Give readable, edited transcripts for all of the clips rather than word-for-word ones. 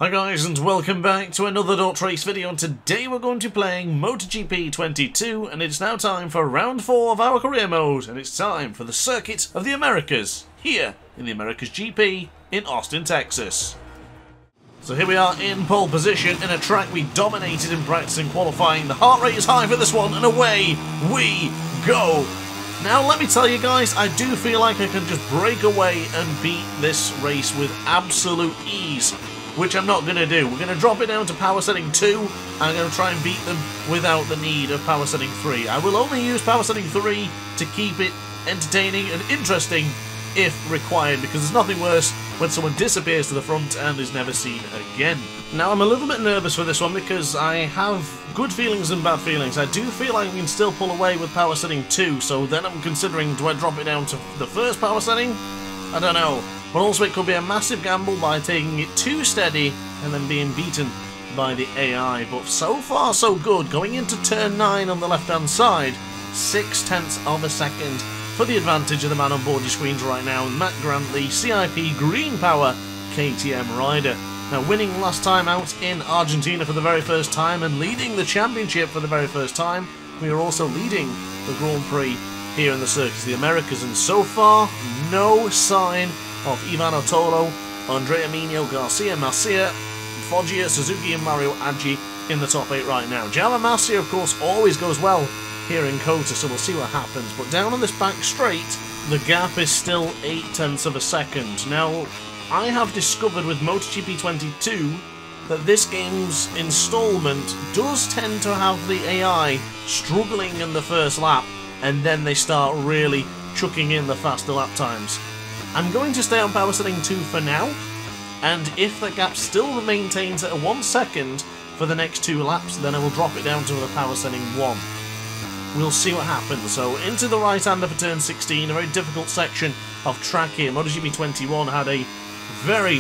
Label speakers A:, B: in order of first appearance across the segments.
A: Hi guys and welcome back to another DrAce video, and today we're going to be playing MotoGP 22 and it's now time for round 4 of our career mode, and it's time for the Circuit of the Americas here in the Americas GP in Austin, Texas. So here we are in pole position in a track we dominated in practice and qualifying. The heart rate is high for this one and away we go. Now let me tell you guys, I do feel like I can just break away and beat this race with absolute ease, which I'm not going to do. We're going to drop it down to power setting 2. I'm going to try and beat them without the need of power setting 3. I will only use power setting 3 to keep it entertaining and interesting if required, because there's nothing worse when someone disappears to the front and is never seen again. Now I'm a little bit nervous for this one because I have good feelings and bad feelings. I do feel like I can still pull away with power setting 2, so then I'm considering, do I drop it down to the first power setting? I don't know. But also it could be a massive gamble by taking it too steady and then being beaten by the AI. But so far so good. Going into turn 9 on the left hand side, 0.6 of a second for the advantage of the man on board your screens right now, Matt Grantley, CIP Green Power KTM rider. Now winning last time out in Argentina for the very first time and leading the championship for the very first time, we are also leading the Grand Prix here in the Circuit of the Americas, and so far no sign of Ivan Otolo, Andrea Mino, Garcia, Masia, Foggia, Suzuki and Mario Aggi in the top 8 right now. Java Masia, of course, always goes well here in COTA, so we'll see what happens. But down on this back straight, the gap is still 0.8 of a second. Now, I have discovered with MotoGP 22 that this game's installment does tend to have the AI struggling in the first lap, and then they start really chucking in the faster lap times. I'm going to stay on power setting 2 for now, and if the gap still maintains at 1 second for the next 2 laps, then I will drop it down to the power setting 1. We'll see what happens. So into the right-hander for turn 16, a very difficult section of track here. MotoGP 21 had a very,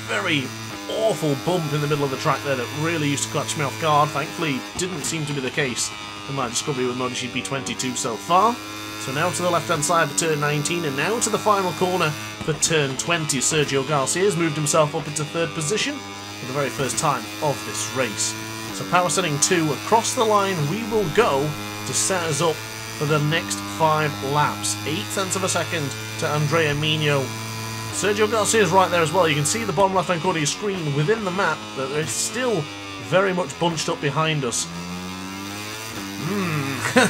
A: very awful bump in the middle of the track there that really used to catch me off guard. Thankfully, didn't seem to be the case in my discovery with MotoGP 22 so far. So now to the left-hand side for turn 19, and now to the final corner for turn 20. Sergio Garcia has moved himself up into 3rd position for the very first time of this race. So power setting 2, across the line we will go to set us up for the next 5 laps. 0.8 of a second to Andrea Mino. Sergio Garcia is right there as well. You can see the bottom left-hand corner of your screen within the map that they're still very much bunched up behind us.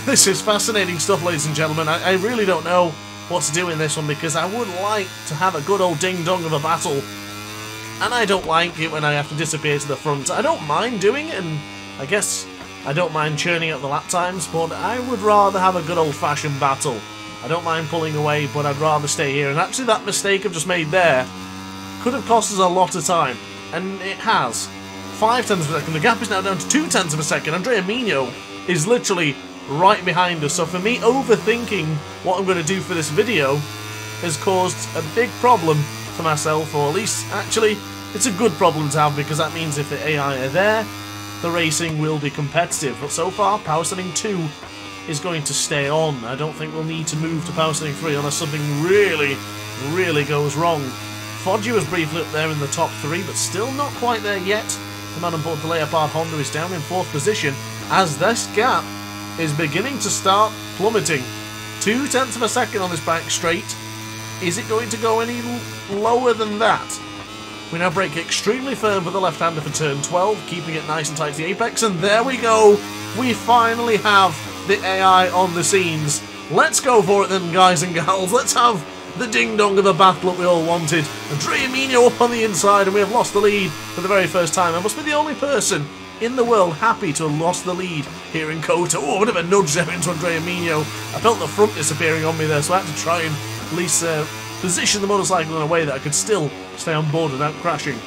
A: This is fascinating stuff, ladies and gentlemen. I really don't know what to do in this one, because I would like to have a good old ding-dong of a battle, and I don't like it when I have to disappear to the front. I don't mind doing it, and I guess I don't mind churning out the lap times, but I would rather have a good old-fashioned battle. I don't mind pulling away, but I'd rather stay here. And actually that mistake I've just made there could have cost us a lot of time, and it has. 0.5 of a second. The gap is now down to 0.2 of a second. Andrea Mino is literally right behind us, so for me overthinking what I'm going to do for this video has caused a big problem for myself, or at least actually it's a good problem to have, because that means if the AI are there, the racing will be competitive. But so far power setting 2 is going to stay on. I don't think we'll need to move to power setting 3 unless something really goes wrong. Foggia was briefly up there in the top 3, but still not quite there yet. The man on board the Leopard Honda is down in 4th position as this gap is beginning to start plummeting. 0.2 of a second on this back straight. Is it going to go any lower than that? We now brake extremely firm for the left-hander for turn 12, keeping it nice and tight to the apex, and there we go. We finally have the AI on the scenes. Let's go for it then, guys and gals. Let's have the ding-dong of a battle that we all wanted. Andrea Mino up on the inside, and we have lost the lead for the very first time. I must be the only person in the world happy to have lost the lead here in COTA. Oh, a bit of a nudge there into Andrea Mino. I felt the front disappearing on me there, so I had to try and at least position the motorcycle in a way that I could still stay on board without crashing.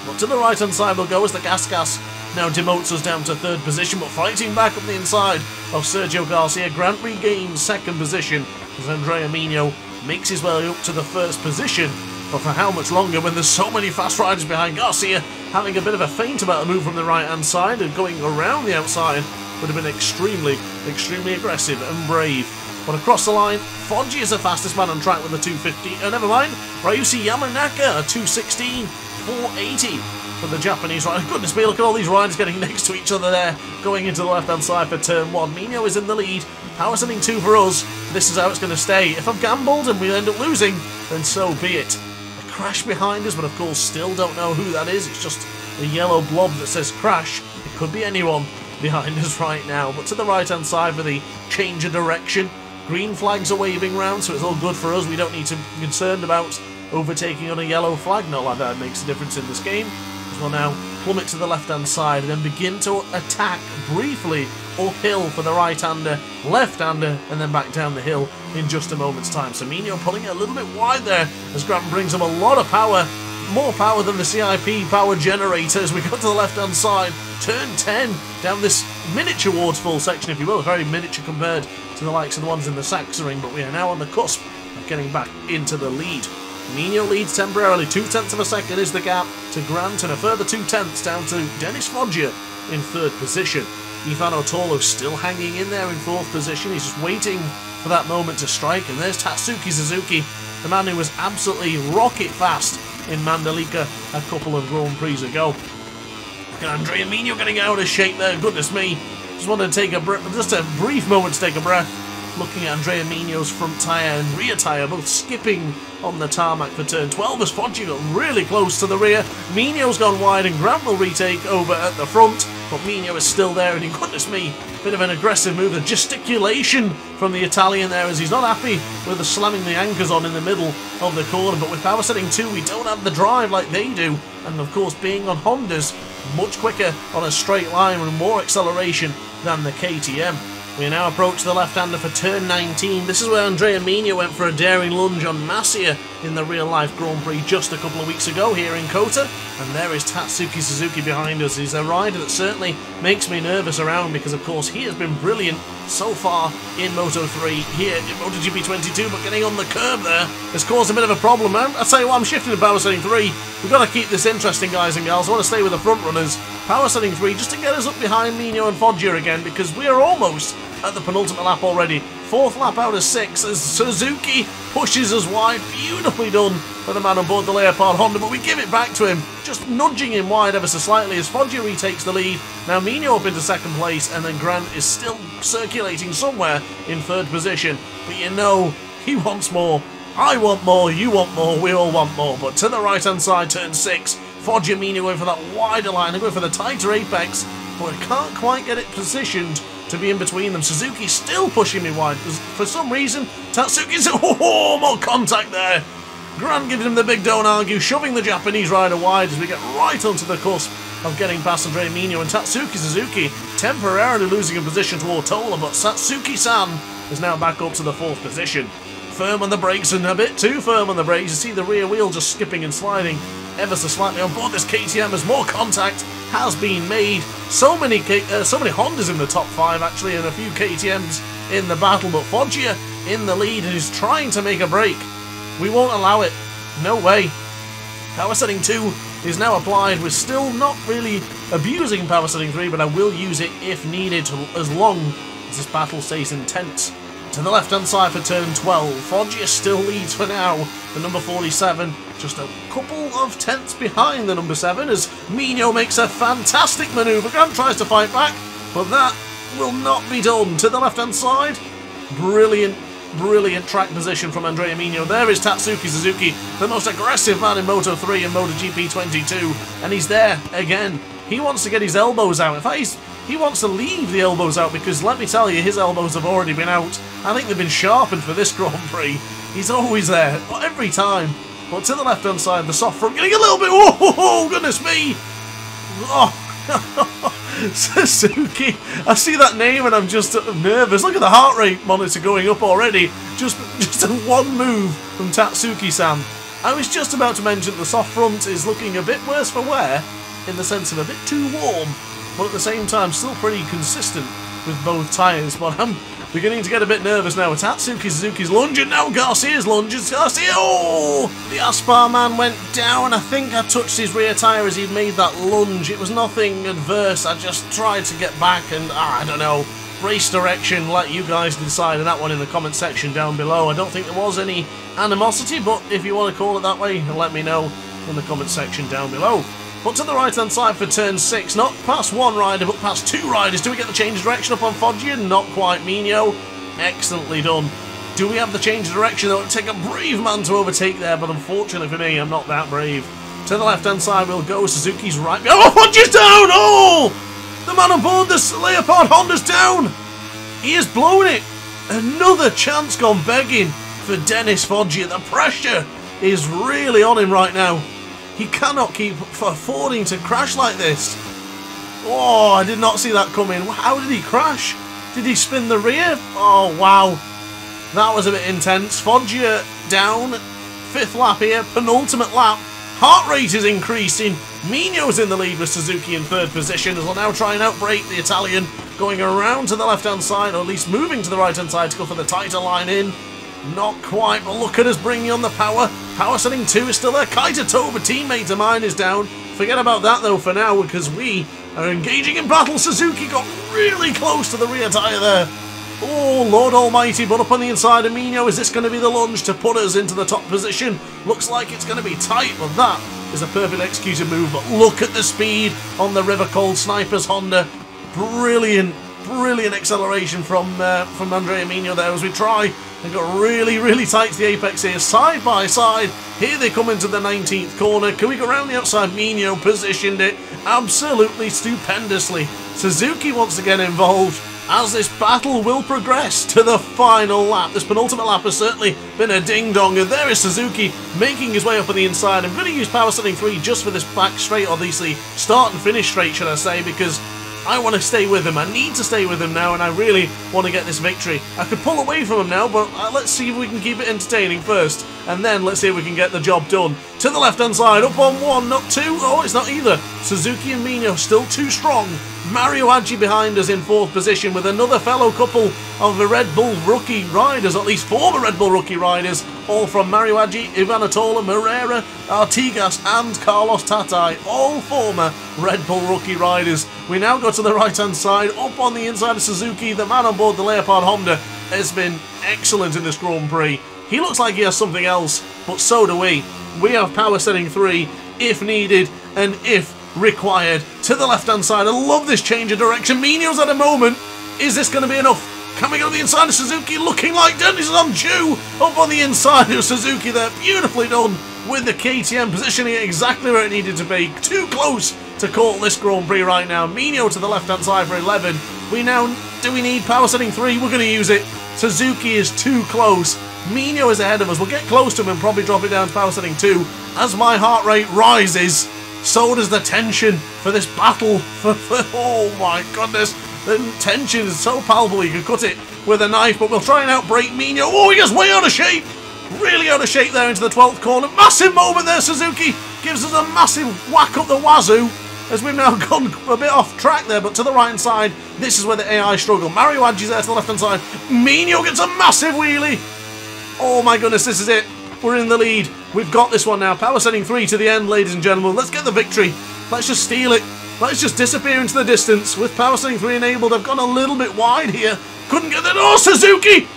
A: But to the right-hand side we'll go as the gas now demotes us down to 3rd position, but fighting back up the inside of Sergio Garcia. Grant regains 2nd position as Andrea Mino makes his way up to the 1st position. But for how much longer when there's so many fast riders behind? Garcia having a bit of a feint about a move from the right-hand side and going around the outside would have been extremely aggressive and brave. But across the line, Foggia is the fastest man on track with a 250. Never mind, Ryushi Yamanaka, a 216. 480 for the Japanese rider. Goodness me, look at all these riders getting next to each other there, going into the left-hand side for turn 1. Mino is in the lead. Power setting 2 for us. This is how it's going to stay. If I've gambled and we end up losing, then so be it. A crash behind us, but of course still don't know who that is. It's just a yellow blob that says crash. It could be anyone behind us right now. But to the right-hand side for the change of direction. Green flags are waving round, so it's all good for us. We don't need to be concerned about overtaking on a yellow flag. Not like that makes a difference in this game. As we'll now plummet to the left-hand side and then begin to attack briefly uphill for the right-hander, left-hander, and then back down the hill in just a moment's time. So Mino pulling it a little bit wide there as Grant brings him a lot of power. More power than the CIP power generator as we go to the left-hand side. Turn 10 down this miniature waterfall section, if you will. Very miniature compared to the likes of the ones in the Sachsenring, but we are now on the cusp of getting back into the lead. Mino leads temporarily. 0.2 of a second is the gap to Grant, and a further 0.2 down to Dennis Foggia in 3rd position. Ethan Otolo still hanging in there in 4th position. He's just waiting for that moment to strike, and there's Tatsuki Suzuki, the man who was absolutely rocket fast in Mandalika a couple of Grand Prix ago. Look at Andrea Mino getting out of shape there. Goodness me. Just wanted to take just a brief moment to take a breath. Looking at Andrea Mino's front tyre and rear tyre both skipping on the tarmac for turn 12 as Foggia got really close to the rear. Mino's gone wide and Grant will retake over at the front, but Mino is still there, and goodness me, bit of an aggressive move, the gesticulation from the Italian there as he's not happy with the slamming the anchors on in the middle of the corner. But with power setting 2 we don't have the drive like they do, and of course being on Hondas, much quicker on a straight line with more acceleration than the KTM. We now approach the left-hander for turn 19. This is where Andrea Mino went for a daring lunge on Masia in the real-life Grand Prix just a couple of weeks ago here in COTA. And there is Tatsuki Suzuki behind us. He's a rider that certainly makes me nervous around because, of course, he has been brilliant so far in Moto3 here in MotoGP 22, but getting on the curb there has caused a bit of a problem. I'll tell you what, I'm shifting to power setting 3. We've got to keep this interesting, guys and gals. I want to stay with the front runners. Power setting 3 just to get us up behind Mino and Foggia again, because we are almost at the penultimate lap already. 4th lap out of 6 as Suzuki pushes us wide. Beautifully done for the man on board the Leopard Honda, but we give it back to him, just nudging him wide ever so slightly as Foggia retakes the lead. Now Mino up into 2nd place, and then Grant is still circulating somewhere in 3rd position. But you know, he wants more. I want more, you want more, we all want more. But to the right-hand side, turn 6, Foggia Mino going for that wider line, they're going for the tighter apex, but I can't quite get it positioned to be in between them. Suzuki still pushing me wide because for some reason Tatsuki's more contact there. Grant gives him the big don't argue, shoving the Japanese rider wide as we get right onto the cusp of getting past Andrea Mino, and Tatsuki Suzuki temporarily losing a position toward Tola, but Satsuki-san is now back up to the 4th position. Firm on the brakes, and a bit too firm on the brakes. You see the rear wheel just skipping and sliding ever so slightly on board this KTM as more contact has been made. So many Hondas in the top 5 actually, and a few KTMs in the battle, but Foggia in the lead and is trying to make a break. We won't allow it. No way. Power setting 2 is now applied. We're still not really abusing power setting 3, but I will use it if needed as long as this battle stays intense. To the left-hand side for turn 12, Foggia still leads for now. The number 47, just a couple of tenths behind the number 7 as Mino makes a fantastic manoeuvre. Grant tries to fight back, but that will not be done. To the left-hand side, brilliant track position from Andrea Mino. There is Tatsuki Suzuki, the most aggressive man in Moto3 and MotoGP 22, and he's there again. He wants to get his elbows out. In fact, he wants to leave the elbows out because, let me tell you, his elbows have already been out. I think they've been sharpened for this Grand Prix. He's always there, every time. But to the left-hand side, the soft front getting a little bit... Whoa, goodness me! Oh, Suzuki. I see that name and I'm just nervous. Look at the heart rate monitor going up already. Just one move from Tatsuki-san. I was just about to mention the soft front is looking a bit worse for wear, in the sense of a bit too warm, but at the same time still pretty consistent with both tyres. But I'm beginning to get a bit nervous now. Tatsuki Suzuki's lunging now. Garcia's lunges. Garcia, oh! The Aspar man went down. I think I touched his rear tyre as he made that lunge. It was nothing adverse. I just tried to get back and, I don't know, race direction. Let you guys decide on that one in the comment section down below. I don't think there was any animosity, but if you want to call it that way, let me know in the comment section down below. But to the right-hand side for turn 6, not past one rider, but past 2 riders. Do we get the change of direction up on Foggia? Not quite, Mino. Excellently done. Do we have the change of direction? That would take a brave man to overtake there, but unfortunately for me, I'm not that brave. To the left-hand side we'll go. Suzuki's right. Oh, Foggia's down! Oh! The man on board the Leopard Honda's down! He is blowing it! Another chance gone begging for Dennis Foggia. The pressure is really on him right now. He cannot keep affording to crash like this. Oh, I did not see that coming. How did he crash? Did he spin the rear? Oh, wow. That was a bit intense. Foggia down. 5th lap here. Penultimate lap. Heart rate is increasing. Mino's in the lead with Suzuki in 3rd position as we'll now try and outbrake the Italian. Going around to the left-hand side, or at least moving to the right-hand side to go for the tighter line in. Not quite, but look at us bringing on the power. Power setting 2 is still there. Kaita Toba, teammate of mine, is down. Forget about that though for now, because we are engaging in battle. Suzuki got really close to the rear tyre there. Oh, Lord Almighty, but up on the inside of Mino, is this going to be the lunge to put us into the top position? Looks like it's going to be tight, but that is a perfect executed move. But look at the speed on the River Cold Snipers Honda. Brilliant, brilliant acceleration from Andrea Mino there as we try and got really, really tight to the apex here, side by side. Here they come into the 19th corner. Can we go around the outside? Mino positioned it absolutely stupendously. Suzuki wants to get involved as this battle will progress to the final lap. This penultimate lap has certainly been a ding-dong, and there is Suzuki making his way up on the inside. I'm going to use power setting 3 just for this back straight, or the start and finish straight, should I say, because I want to stay with him. I need to stay with him now, and I really want to get this victory. I could pull away from him now, but let's see if we can keep it entertaining first, and then let's see if we can get the job done. To the left-hand side, up on 1, not 2. Oh, it's not either. Suzuki and Mino still too strong. Mario Aggi behind us in 4th position with another fellow couple of the Red Bull rookie riders, at least former Red Bull rookie riders, all from Mario Aggi, Ivanatola, Moreira, Artigas and Carlos Tatai, all former Red Bull rookie riders. We now go to the right-hand side, up on the inside of Suzuki. The man on board the Leopard Honda has been excellent in this Grand Prix. He looks like he has something else, but so do we. We have power setting 3 if needed and if required. To the left-hand side, I love this change of direction. Mino's at a moment. Is this going to be enough? Can we go to the inside of Suzuki? Looking like Dennis is on due. Up on the inside of Suzuki there. Beautifully done with the KTM, positioning it exactly where it needed to be. Too close to call this Grand Prix right now. Mino to the left-hand side for 11. Do we need power setting 3? We're going to use it. Suzuki is too close. Mino is ahead of us. We'll get close to him and probably drop it down to power setting 2. As my heart rate rises, so does the tension for this battle. Oh my goodness. The tension is so palpable you could cut it with a knife, but we'll try and outbrake Mino. Oh, he gets way out of shape. Really out of shape there into the 12th corner. Massive moment there. Suzuki gives us a massive whack up the wazoo as we've now gone a bit off track there, but to the right-hand side, this is where the AI struggle. Mario Aggi's there to the left-hand side. Mino gets a massive wheelie. Oh my goodness, this is it. We're in the lead. We've got this one now. Power setting 3 to the end, ladies and gentlemen. Let's get the victory. Let's just steal it. Let's just disappear into the distance. With power setting 3 enabled, I've gone a little bit wide here. Couldn't get that. Oh, Suzuki!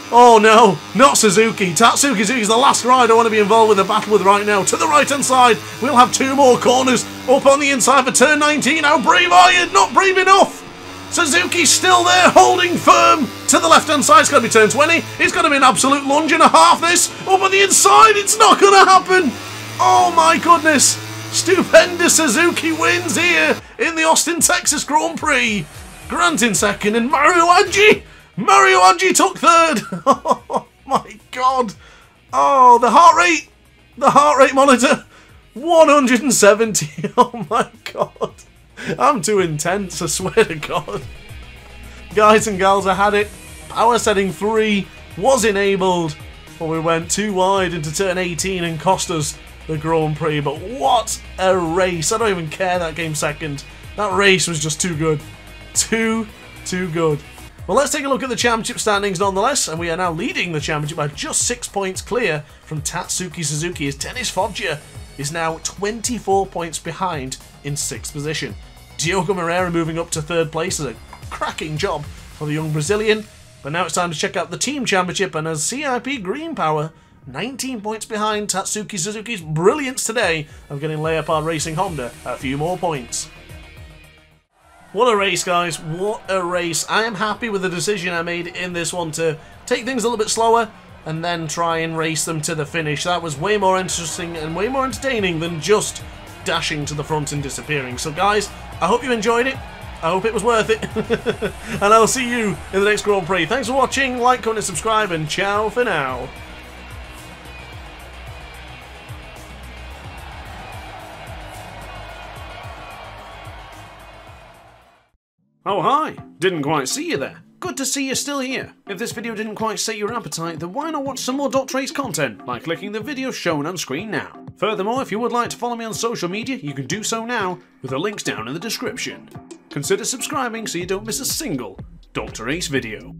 A: Oh no, not Suzuki. Tatsuki Suzuki's the last rider I want to be involved with a battle with right now. To the right-hand side, we'll have 2 more corners. Up on the inside for turn 19. How brave are you? Not brave enough. Suzuki's still there, holding firm. To the left-hand side, it's going to be turn 20. It's going to be an absolute lunge and a half, this. Up on the inside, it's not going to happen. Oh my goodness. Stupendous Suzuki wins here in the Austin, Texas Grand Prix. Grant in second and Mario Aggi. Mario Aggi took 3rd. Oh my god. Oh, the heart rate monitor. 170. Oh my god. I'm too intense, I swear to God. Guys and gals, I had it. Power setting 3 was enabled, but we went too wide into turn 18 and cost us the Grand Prix. But what a race. I don't even care that came second. That race was just too good. Too good. Well, let's take a look at the championship standings nonetheless, and we are now leading the championship by just 6 points clear from Tatsuki Suzuki as Dennis Foggia is now 24 points behind in 6th position. Diogo Moreira moving up to 3rd place is a cracking job for the young Brazilian. But now it's time to check out the team championship, and as CIP Green Power 19 points behind Tatsuki Suzuki's brilliance today of getting Leopard Racing Honda a few more points. What a race, guys. What a race. I am happy with the decision I made in this one to take things a little bit slower and then try and race them to the finish. That was way more interesting and way more entertaining than just dashing to the front and disappearing. So guys, I hope you enjoyed it. I hope it was worth it. And I'll see you in the next Grand Prix. Thanks for watching. Like, comment, and subscribe, and ciao for now. Oh hi, didn't quite see you there. Good to see you're still here. If this video didn't quite sate your appetite, then why not watch some more DrAce content by clicking the video shown on screen now. Furthermore, if you would like to follow me on social media, you can do so now with the links down in the description. Consider subscribing so you don't miss a single DrAce video.